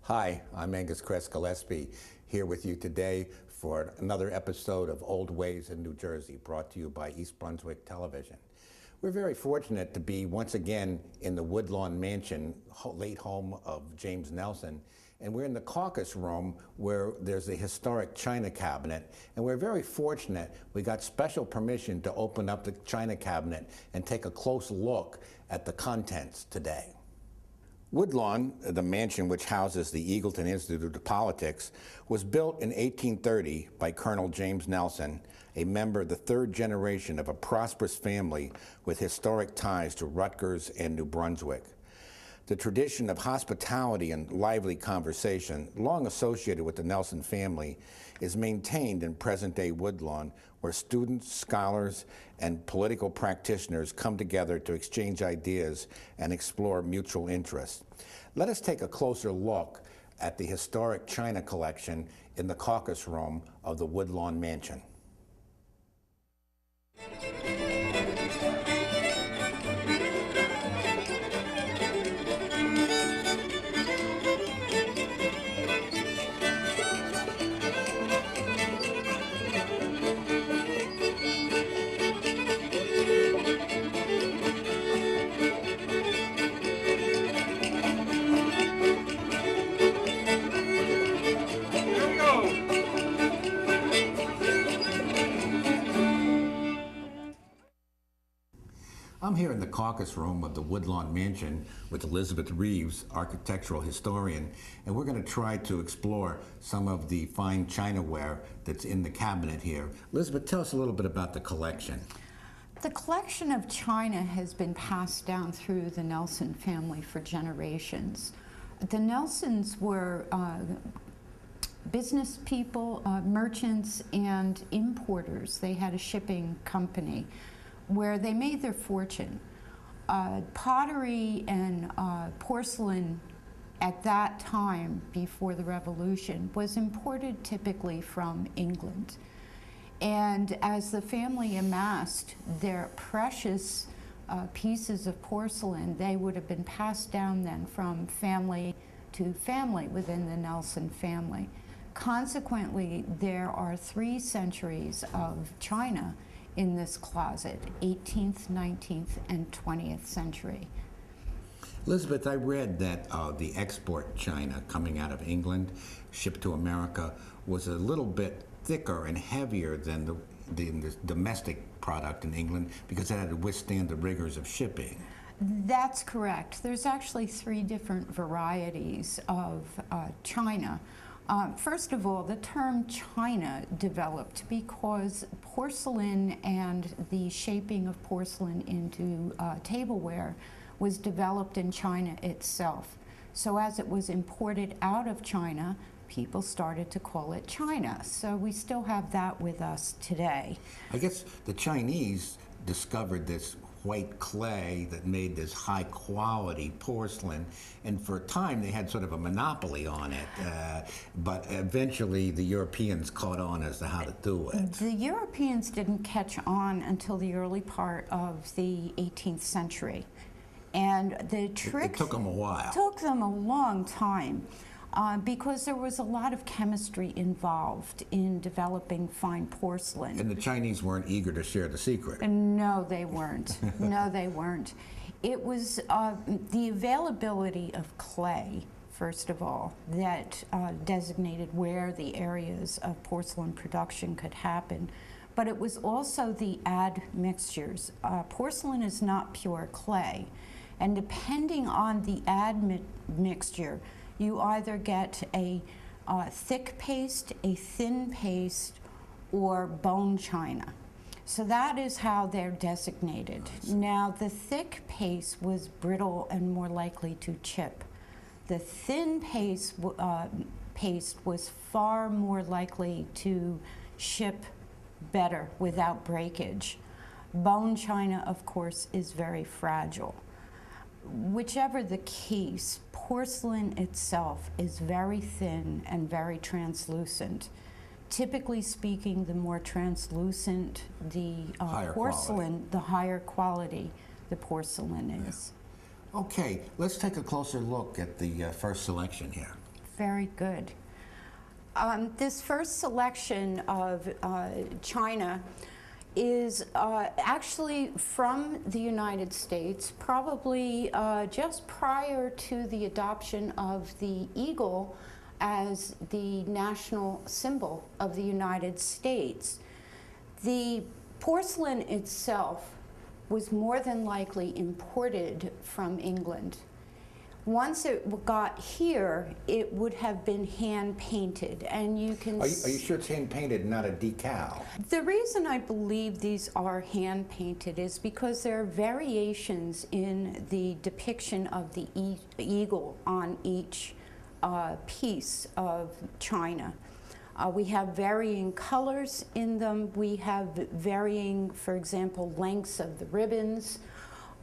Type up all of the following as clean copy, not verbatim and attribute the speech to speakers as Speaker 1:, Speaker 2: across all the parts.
Speaker 1: Hi, I'm Angus Kress, Gillespie, here with you today for another episode of Old Ways in New Jersey, brought to you by East Brunswick Television. We're very fortunate to be once again in the Woodlawn mansion, late home of James Nelson, and we're in the Caucus Room where there's a historic china cabinet, and we're very fortunate we got special permission to open up the china cabinet and take a close look at the contents today. Woodlawn, the mansion which houses the Eagleton Institute of Politics, was built in 1830 by Colonel James Nelson, a member of the third generation of a prosperous family with historic ties to Rutgers and New Brunswick. The tradition of hospitality and lively conversation, long associated with the Nelson family, is maintained in present-day Woodlawn, where students, scholars, and political practitioners come together to exchange ideas and explore mutual interests. Let us take a closer look at the historic china collection in the Caucus Room of the Woodlawn Mansion. I'm here in the Caucus Room of the Woodlawn Mansion with Elizabeth Reeves, architectural historian, and we're going to try to explore some of the fine chinaware that's in the cabinet here. Elizabeth, tell us a little bit about the collection.
Speaker 2: The collection of china has been passed down through the Nelson family for generations. The Nelsons were business people, merchants, and importers. They had a shipping company where they made their fortune. Pottery and porcelain at that time, before the Revolution, was imported typically from England. And as the family amassed their precious pieces of porcelain, they would have been passed down then from family to family within the Nelson family. Consequently, there are 3 centuries of china in this closet, 18th, 19th, and 20th century.
Speaker 1: Elizabeth, I read that the export china coming out of England, shipped to America, was a little bit thicker and heavier than the domestic product in England because it had to withstand the rigors of shipping.
Speaker 2: That's correct. There's actually 3 different varieties of china. First of all, the term china developed because porcelain and the shaping of porcelain into tableware was developed in China itself. So as it was imported out of China, people started to call it china. So we still have that with us today.
Speaker 1: I guess the Chinese discovered this white clay that made this high quality porcelain, and for a time they had sort of a monopoly on it, but eventually the Europeans caught on as to how to do it.
Speaker 2: The Europeans didn't catch on until the early part of the 18th century, and the trick...
Speaker 1: It took them a while.
Speaker 2: It took them a long time. Because there was a lot of chemistry involved in developing fine porcelain.
Speaker 1: And the Chinese weren't eager to share the secret.
Speaker 2: No, they weren't. No, they weren't. It was the availability of clay, first of all, that designated where the areas of porcelain production could happen. But it was also the admixtures. Porcelain is not pure clay. And depending on the admixture, you either get a thick paste, a thin paste, or bone china. So that is how they're designated. Now, the thick paste was brittle and more likely to chip. The thin paste was far more likely to ship better without breakage. Bone china, of course, is very fragile. Whichever the case, porcelain itself is very thin and very translucent. Typically speaking, the more translucent the porcelain, the higher quality the porcelain is.
Speaker 1: Okay, let's take a closer look at the first selection here.
Speaker 2: Very good. This first selection of china is actually from the United States, probably just prior to the adoption of the eagle as the national symbol of the United States. The porcelain itself was more than likely imported from England. Once it got here, it would have been hand painted, and you can.
Speaker 1: Are you sure it's hand painted, not a decal?
Speaker 2: The reason I believe these are hand painted is because there are variations in the depiction of the eagle on each piece of china. We have varying colors in them. We have varying, for example, lengths of the ribbons.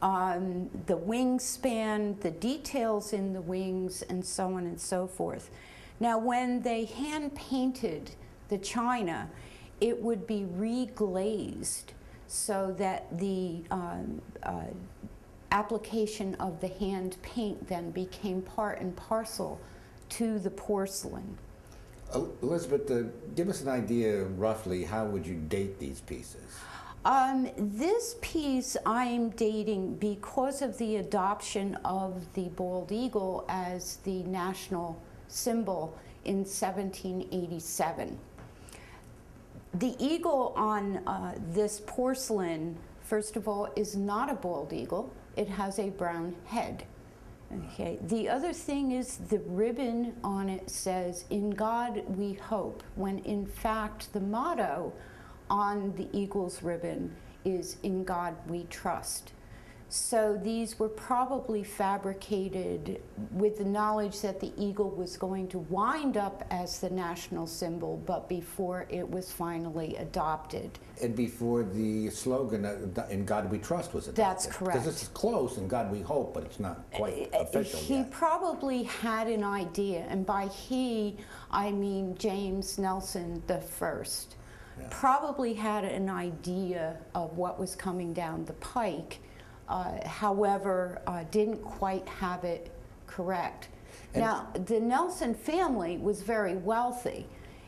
Speaker 2: The wingspan, the details in the wings, and so on and so forth. Now, when they hand painted the china, it would be reglazed so that the application of the hand paint then became part and parcel to the porcelain.
Speaker 1: Elizabeth, give us an idea roughly, how would you date these pieces?
Speaker 2: This piece I'm dating because of the adoption of the bald eagle as the national symbol in 1787. The eagle on this porcelain, first of all, is not a bald eagle. It has a brown head. Okay. The other thing is the ribbon on it says, "In God we hope," when in fact the motto on the eagle's ribbon is "In God we trust." So these were probably fabricated with the knowledge that the eagle was going to wind up as the national symbol, but before it was finally adopted.
Speaker 1: And before the slogan, "In God we trust," was adopted.
Speaker 2: That's correct.
Speaker 1: Because it's close, "In God we hope," but it's not quite official
Speaker 2: He
Speaker 1: yet.
Speaker 2: probably had an idea, and by he, I mean James Nelson the First.
Speaker 1: Yeah.
Speaker 2: Probably had an idea of what was coming down the pike, however, didn't quite have it correct.
Speaker 1: And
Speaker 2: now, the Nelson family was very wealthy.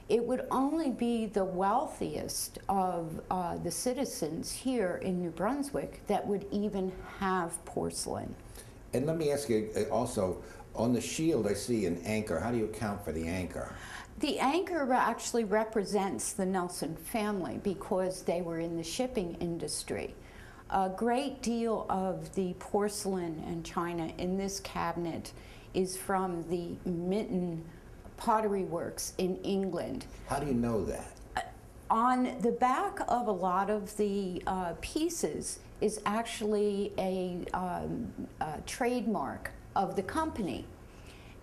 Speaker 2: It would only be the wealthiest of the citizens here in New Brunswick that would even have porcelain.
Speaker 1: And let me ask you also, on the shield I see an anchor. How do you account for the anchor?
Speaker 2: The anchor actually represents the Nelson family because they were in the shipping industry. A great deal of the porcelain and china in this cabinet is from the Minton Pottery Works in England.
Speaker 1: How do you know that?
Speaker 2: On the back of a lot of the pieces is actually a trademark of the company.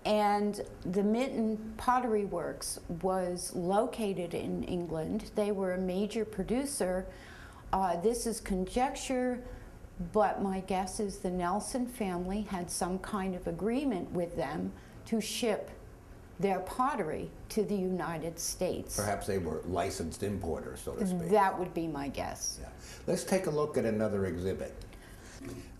Speaker 2: And the Minton Pottery Works was located in England. They were a major producer. This is conjecture, but my guess is the Nelson family had some kind of agreement with them to ship their pottery to the United States.
Speaker 1: Perhaps they were licensed importers, so to speak.
Speaker 2: That would be my guess.
Speaker 1: Yeah. Let's take a look at another exhibit.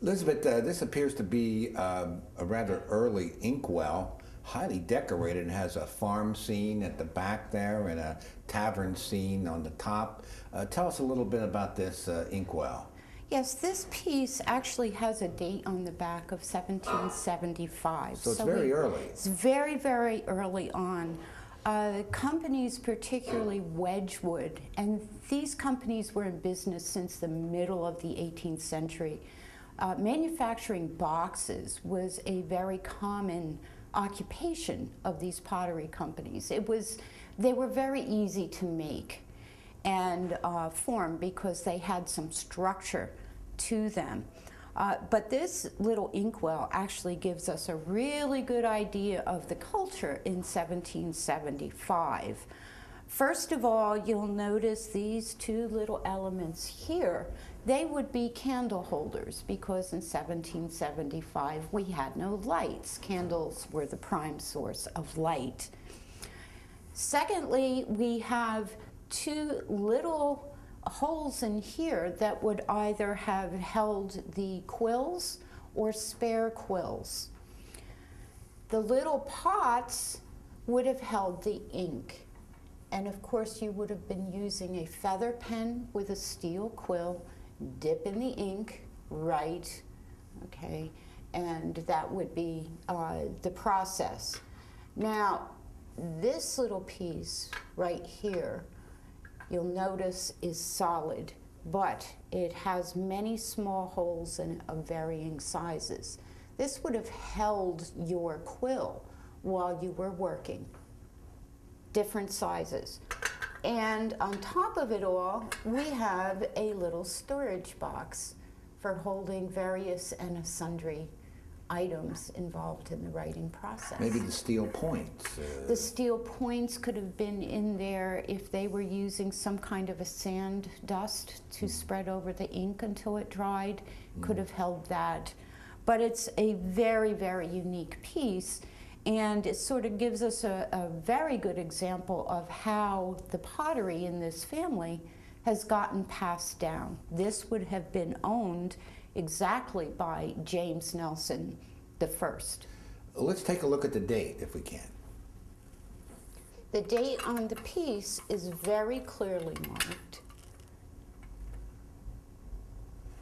Speaker 1: Elizabeth, this appears to be a rather early inkwell, highly decorated, and has a farm scene at the back there and a tavern scene on the top. Tell us a little bit about this inkwell.
Speaker 2: Yes, this piece actually has a date on the back of 1775.
Speaker 1: So it's very early.
Speaker 2: It's very, very early on. Companies, particularly Wedgwood, and these companies were in business since the middle of the 18th century. Manufacturing boxes was a very common occupation of these pottery companies. They were very easy to make and form because they had some structure to them. But this little inkwell actually gives us a really good idea of the culture in 1775. First of all, you'll notice these two little elements here. They would be candle holders because in 1775 we had no lights. Candles were the prime source of light. Secondly, we have two little holes in here that would either have held the quills or spare quills. The little pots would have held the ink. And of course you would have been using a feather pen with a steel quill, dip in the ink, write, okay, and that would be the process. Now, this little piece right here, you'll notice is solid, but it has many small holes of varying sizes. This would have held your quill while you were working, different sizes. And on top of it all, we have a little storage box for holding various and sundry items involved in the writing process.
Speaker 1: Maybe the steel points.
Speaker 2: The steel points could have been in there if they were using some kind of a sand dust to spread over the ink until it dried, could have held that. But it's a very, very unique piece, and it sort of gives us a very good example of how the pottery in this family has gotten passed down. This would have been owned exactly by James Nelson the First.
Speaker 1: Let's take a look at the date, if we can.
Speaker 2: The date on the piece is very clearly marked.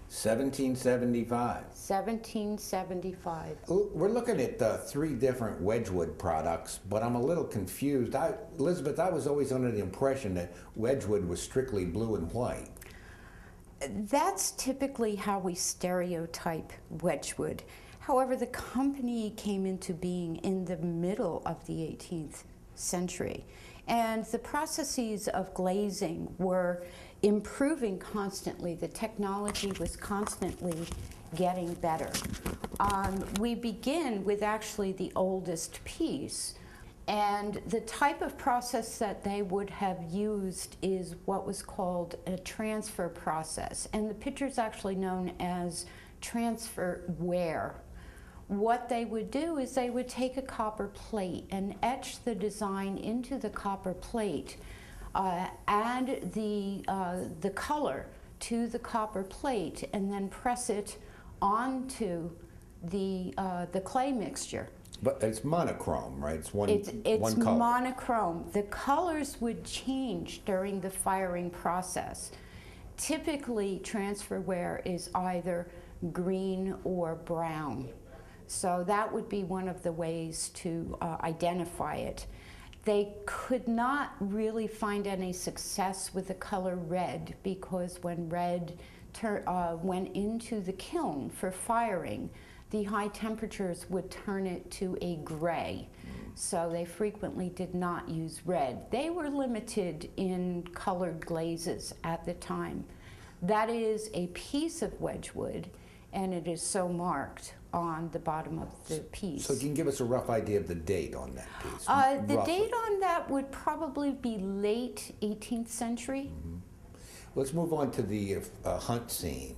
Speaker 1: 1775.
Speaker 2: 1775.
Speaker 1: We're looking at 3 different Wedgwood products, but I'm a little confused. Elizabeth, I was always under the impression that Wedgwood was strictly blue and white.
Speaker 2: That's typically how we stereotype Wedgwood. However, the company came into being in the middle of the 18th century, and the processes of glazing were improving constantly. The technology was constantly getting better. We begin with actually the oldest piece, and the type of process that they would have used is what was called a transfer process, and the picture's actually known as transfer wear. What they would do is they would take a copper plate and etch the design into the copper plate, add the color to the copper plate, and then press it onto the clay mixture.
Speaker 1: But it's monochrome, right? It's one
Speaker 2: It's
Speaker 1: color.
Speaker 2: monochrome. The colors would change during the firing process. Typically, transfer wear is either green or brown. So that would be one of the ways to identify it. They could not really find any success with the color red, because when red went into the kiln for firing, the high temperatures would turn it to a gray. So they frequently did not use red. They were limited in colored glazes at the time. That is a piece of Wedgwood, and it is so marked on the bottom of the piece.
Speaker 1: So you can give us a rough idea of the date on that piece?
Speaker 2: The
Speaker 1: roughly.
Speaker 2: date on that would probably be late 18th century.
Speaker 1: Let's move on to the hunt scene.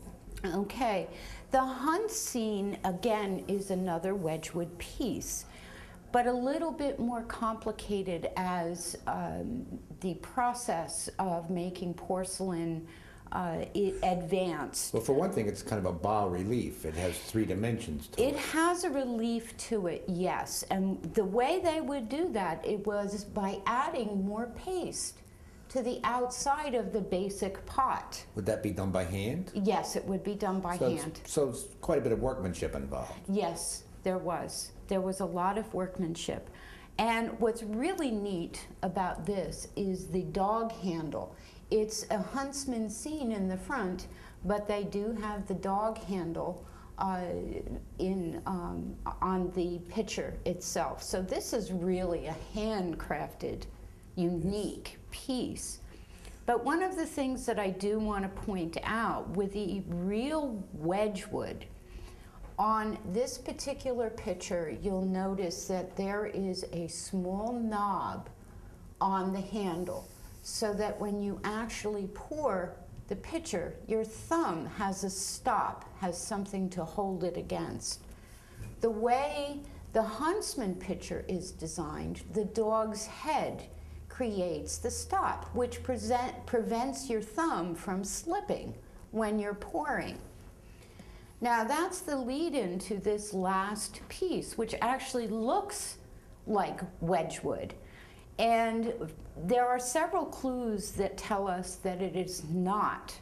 Speaker 2: Okay, the hunt scene, again, is another Wedgwood piece, but a little bit more complicated as the process of making porcelain it advanced.
Speaker 1: Well, for one thing, it's kind of a bas relief. It has 3 dimensions to it.
Speaker 2: It has a relief to it, yes, and the way they would do that, it was by adding more paste to the outside of the basic pot.
Speaker 1: Would that be done by hand?
Speaker 2: Yes, it would be done by hand.
Speaker 1: So it's quite a bit of workmanship involved.
Speaker 2: Yes, there was. There was a lot of workmanship. And what's really neat about this is the dog handle. It's a huntsman scene in the front, but they do have the dog handle on the picture itself. So this is really a handcrafted, unique piece. But one of the things that I do want to point out with the real Wedgwood, on this particular picture, you'll notice that there is a small knob on the handle, so that when you actually pour the pitcher, your thumb has a stop, has something to hold it against. The way the huntsman pitcher is designed, the dog's head creates the stop, which prevents your thumb from slipping when you're pouring. Now that's the lead-in to this last piece, which actually looks like Wedgwood. And there are several clues that tell us that it is not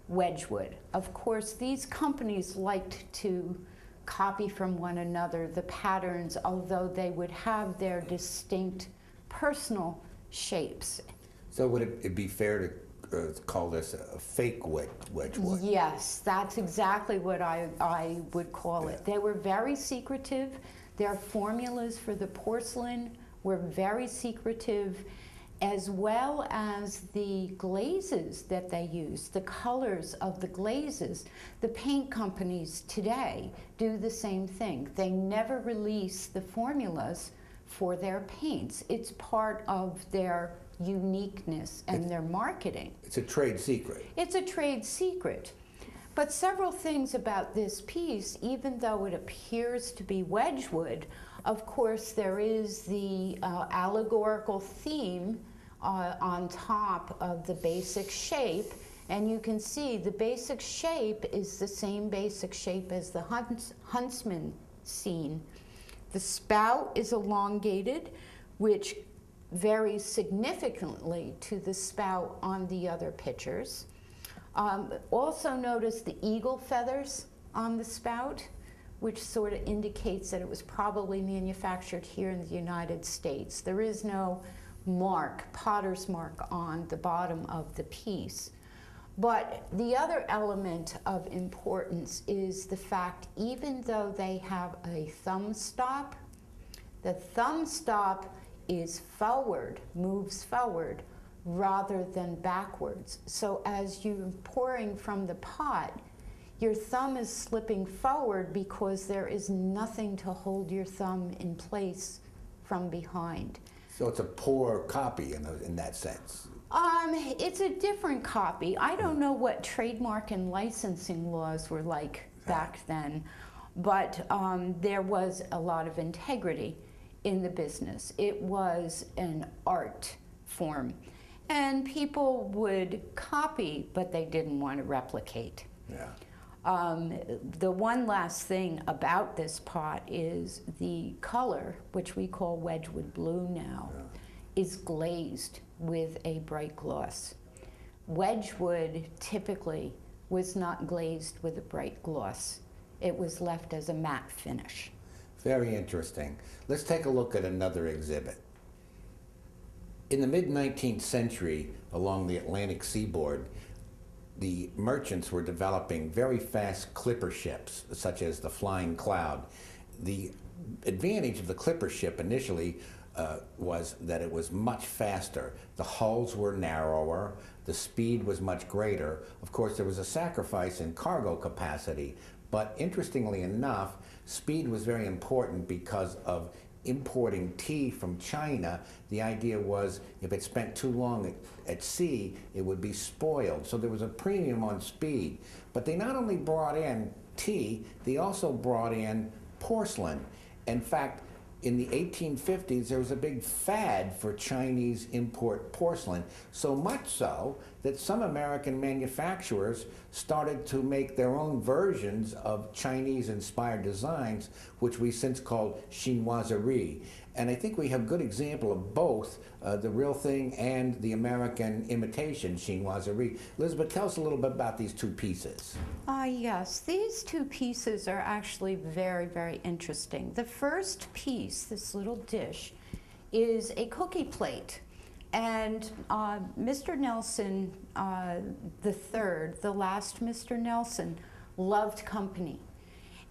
Speaker 2: Wedgwood. Of course, these companies liked to copy from one another the patterns, although they would have their distinct personal shapes.
Speaker 1: So would it be fair to call this a fake Wedgwood?
Speaker 2: Yes, that's exactly what I would call it. They were very secretive. Their formulas for the porcelain were very secretive, as well as the glazes that they used, the colors of the glazes. The paint companies today do the same thing. They never release the formulas for their paints. It's part of their uniqueness and their marketing.
Speaker 1: It's a trade secret.
Speaker 2: It's a trade secret. But several things about this piece, even though it appears to be Wedgwood, of course there is the allegorical theme on top of the basic shape, and you can see the basic shape is the same basic shape as the huntsman scene. The spout is elongated, which varies significantly to the spout on the other pictures. Also notice the eagle feathers on the spout, which sort of indicates that it was probably manufactured here in the United States. There is no mark, potter's mark, on the bottom of the piece. But the other element of importance is the fact, even though they have a thumb stop, the thumb stop is forward, moves forward, rather than backwards. So as you're pouring from the pot, your thumb is slipping forward because there is nothing to hold your thumb in place from behind.
Speaker 1: So it's a poor copy in that sense.
Speaker 2: It's a different copy. I don't know what trademark and licensing laws were like back then, but there was a lot of integrity in the business. It was an art form, and people would copy, but they didn't want to replicate.
Speaker 1: Yeah.
Speaker 2: The one last thing about this pot is the color, which we call Wedgwood blue now, is glazed with a bright gloss. Wedgwood typically was not glazed with a bright gloss. It was left as a matte finish.
Speaker 1: Very interesting. Let's take a look at another exhibit. In the mid-19th century, along the Atlantic seaboard, the merchants were developing very fast clipper ships, such as the Flying Cloud. The advantage of the clipper ship initially was that it was much faster. The hulls were narrower, the speed was much greater. Of course, there was a sacrifice in cargo capacity, but interestingly enough, speed was very important because of importing tea from China. The idea was if it spent too long at sea, it would be spoiled. So there was a premium on speed. But they not only brought in tea, they also brought in porcelain. In fact, in the 1850s, there was a big fad for Chinese import porcelain, so much so that some American manufacturers started to make their own versions of Chinese-inspired designs, which we since called chinoiserie. And I think we have a good example of both the real thing and the American imitation chinoiserie. Elizabeth, tell us a little bit about these two pieces.
Speaker 2: Yes, these two pieces are actually very, very interesting. The first piece, this little dish, is a cookie plate. And Mr. Nelson III, the last Mr. Nelson, loved company.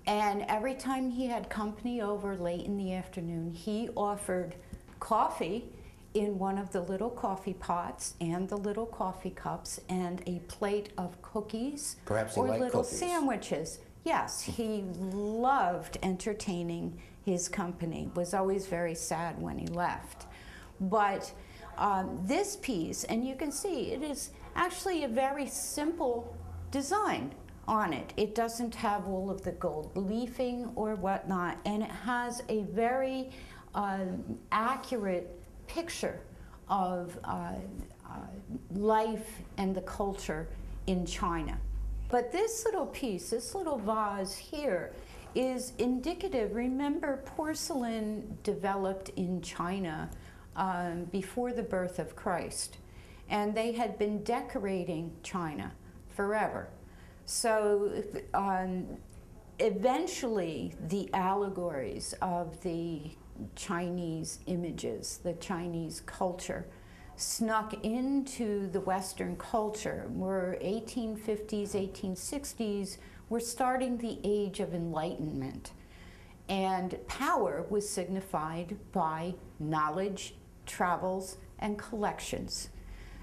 Speaker 2: And every time he had company over late in the afternoon, he offered coffee in one of the little coffee pots and the little coffee cups and a plate of cookies
Speaker 1: Perhaps he
Speaker 2: or
Speaker 1: liked
Speaker 2: little
Speaker 1: cookies.
Speaker 2: sandwiches. Yes, he loved entertaining his company, was always very sad when he left. But this piece, and you can see, it is actually a very simple design on it. It doesn't have all of the gold leafing or whatnot, and it has a very accurate picture of life and the culture in China. But this little piece, this little vase here, is indicative. Remember, porcelain developed in China before the birth of Christ, and they had been decorating China forever. So eventually the allegories of the Chinese images, the Chinese culture, snuck into the Western culture. We're 1850s, 1860s, we're starting the age of enlightenment. And power was signified by knowledge, travels, and collections.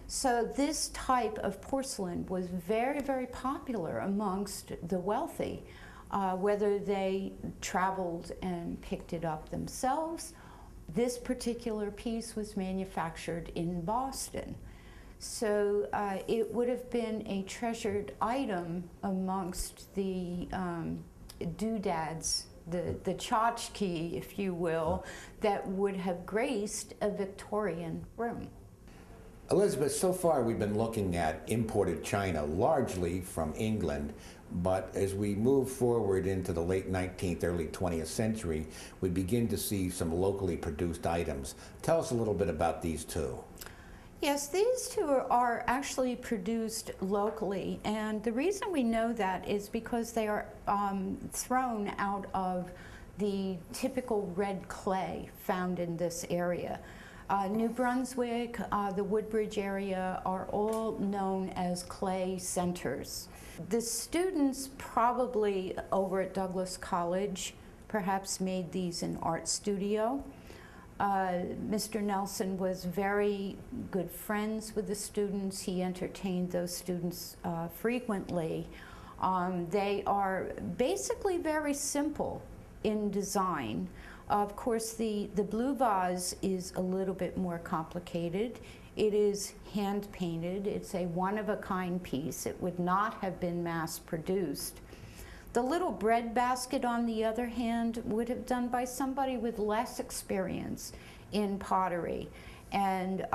Speaker 2: So this type of porcelain was very, very popular amongst the wealthy, whether they traveled and picked it up themselves. This particular piece was manufactured in Boston. So it would have been a treasured item amongst the doodads, the tchotchke, if you will, that would have graced a Victorian room.
Speaker 1: Elizabeth, so far we've been looking at imported china, largely from England, but as we move forward into the late 19th, early 20th century, we begin to see some locally produced items. Tell us a little bit about these two.
Speaker 2: Yes, these two are actually produced locally, and the reason we know that is because they are thrown out of the typical red clay found in this area. New Brunswick, the Woodbridge area are all known as clay centers. The students probably over at Douglas College perhaps made these in art studio. Mr. Nelson was very good friends with the students. He entertained those students frequently. They are basically very simple in design. Of course, the blue vase is a little bit more complicated. It is hand painted. It's a one-of-a-kind piece. It would not have been mass produced. The little bread basket, on the other hand, would have done by somebody with less experience in pottery. And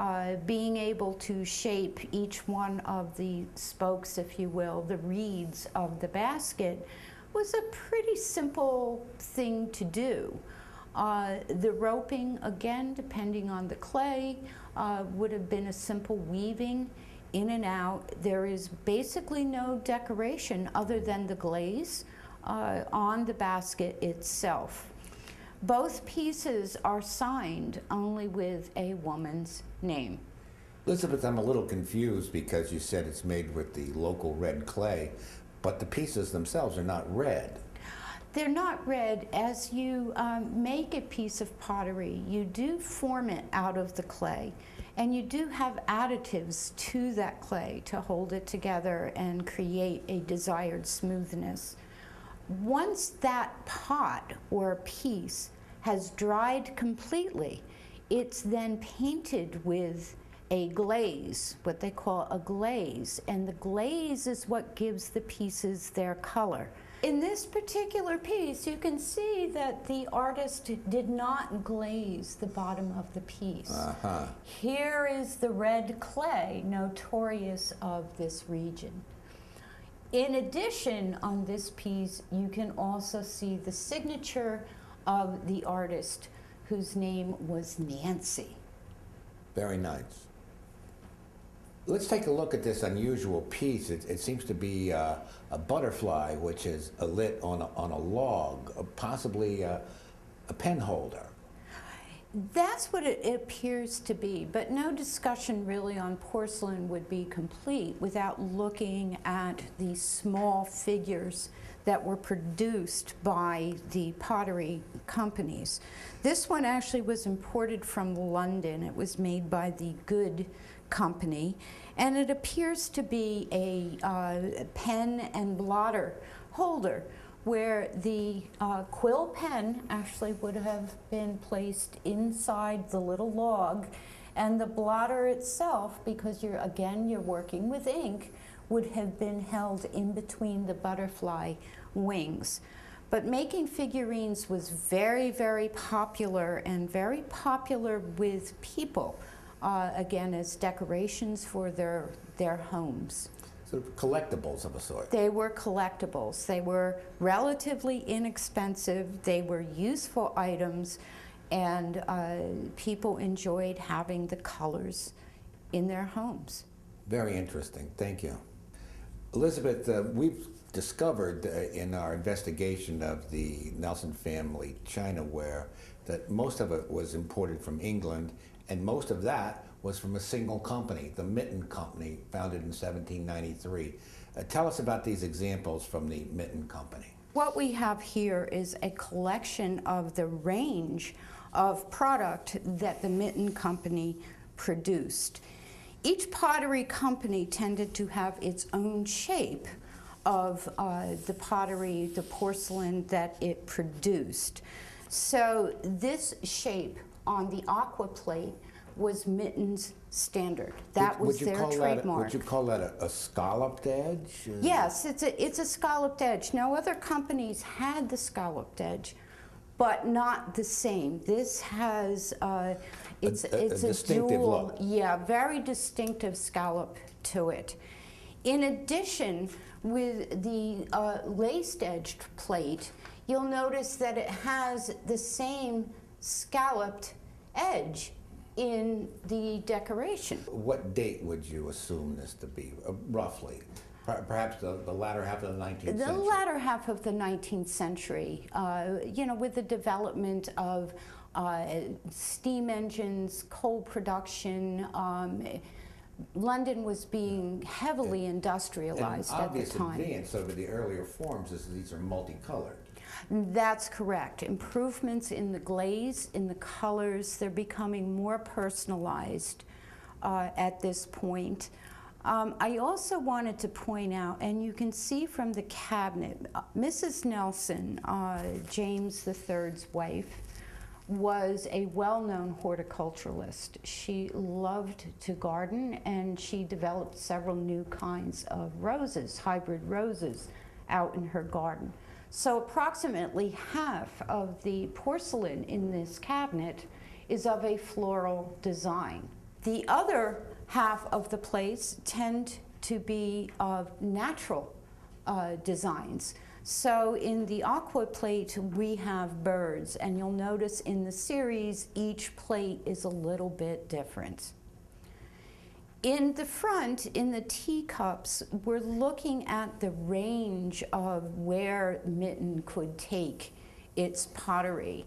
Speaker 2: being able to shape each one of the spokes, if you will, the reeds of the basket, was a pretty simple thing to do. The roping, again, depending on the clay, would have been a simple weaving in and out. There is basically no decoration other than the glaze on the basket itself. Both pieces are signed only with a woman's name.
Speaker 1: Elizabeth, I'm a little confused because you said it's made with the local red clay, but the pieces themselves are not red.
Speaker 2: They're not red. As you make a piece of pottery, you do form it out of the clay, and you do have additives to that clay to hold it together and create a desired smoothness. Once that pot or piece has dried completely, it's then painted with a glaze, what they call a glaze, and the glaze is what gives the pieces their color. In this particular piece, you can see that the artist did not glaze the bottom of the piece. Here is the red clay, notorious of this region. In addition, on this piece, you can also see the signature of the artist, whose name was Nancy.
Speaker 1: Very nice. Let's take a look at this unusual piece. It seems to be a butterfly which is lit on a log, possibly a pen holder.
Speaker 2: That's what it appears to be, but no discussion really on porcelain would be complete without looking at the small figures that were produced by the pottery companies. This one actually was imported from London. It was made by the Good Company, and it appears to be a pen and blotter holder, where the quill pen actually would have been placed inside the little log, and the blotter itself, because you're working with ink, would have been held in between the butterfly wings. But making figurines was very, very popular, and very popular with people, again, as decorations for their homes.
Speaker 1: sort of collectibles of a sort.
Speaker 2: They were collectibles. They were relatively inexpensive. They were useful items, and people enjoyed having the colors in their homes.
Speaker 1: Very interesting. Thank you. Elizabeth, we've discovered in our investigation of the Nelson family chinaware that most of it was imported from England, and most of that was from a single company, the Mitten Company, founded in 1793. Tell us about these examples from the Mitten Company.
Speaker 2: What we have here is a collection of the range of product that the Mitten Company produced. Each pottery company tended to have its own shape of the pottery, the porcelain that it produced. So this shape on the aqua plate was Mitten's standard. That was their trademark.
Speaker 1: Would you call that a scalloped edge?
Speaker 2: Yes, it's a scalloped edge. No other companies had the scalloped edge, but not the same. This has it's a dual look. Yeah, very distinctive scallop to it. In addition, with the laced edged plate, you'll notice that it has the same scalloped edge in the decoration.
Speaker 1: What date would you assume this to be, roughly? Perhaps the latter half of the 19th century?
Speaker 2: The latter half of the 19th century, you know, with the development of steam engines, coal production. London was being heavily industrialized at the time.
Speaker 1: Obvious advance over the earlier forms is these are multicolored.
Speaker 2: That's correct. Improvements in the glaze, in the colors, they're becoming more personalized at this point. I also wanted to point out, and you can see from the cabinet, Mrs. Nelson, James III's wife, was a well-known horticulturalist. She loved to garden, and she developed several new kinds of roses, hybrid roses, out in her garden. So approximately half of the porcelain in this cabinet is of a floral design. The other half of the plates tend to be of natural designs. So in the aqua plate, we have birds, and you'll notice in the series, each plate is a little bit different. In the front, in the teacups, we're looking at the range of where Mitten could take its pottery.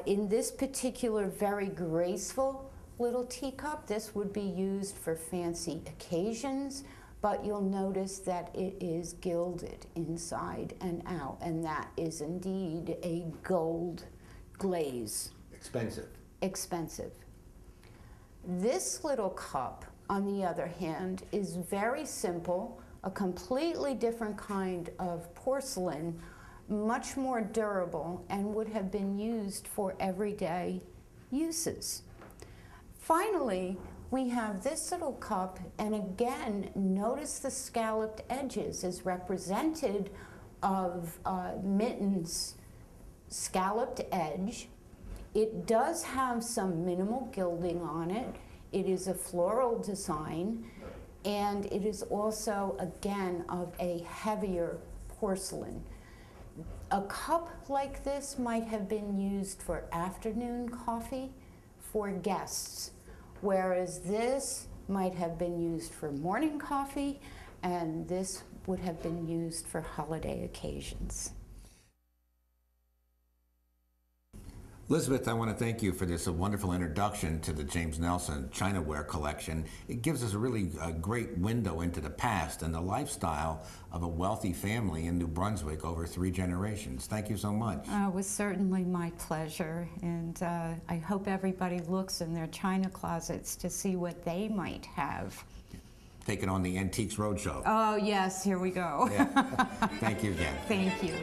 Speaker 2: In this particular very graceful little teacup, this would be used for fancy occasions, but you'll notice that it is gilded inside and out, and that is indeed a gold glaze.
Speaker 1: Expensive.
Speaker 2: Expensive. This little cup, on the other hand, is very simple, a completely different kind of porcelain, much more durable, and would have been used for everyday uses. Finally, we have this little cup, and again, notice the scalloped edges is represented of Mitten's scalloped edge. It does have some minimal gilding on it. It is a floral design, and it is also, again, of a heavier porcelain. A cup like this might have been used for afternoon coffee for guests, whereas this might have been used for morning coffee, and this would have been used for holiday occasions.
Speaker 1: Elizabeth, I want to thank you for this wonderful introduction to the James Nelson Chinaware collection. It gives us a really great window into the past and the lifestyle of a wealthy family in New Brunswick over 3 generations. Thank you so much.
Speaker 2: It was certainly my pleasure, and I hope everybody looks in their china closets to see what they might have.
Speaker 1: Taking on the Antiques Roadshow.
Speaker 2: Oh yes, here we go.
Speaker 1: Yeah. Thank you again.
Speaker 2: Thank you.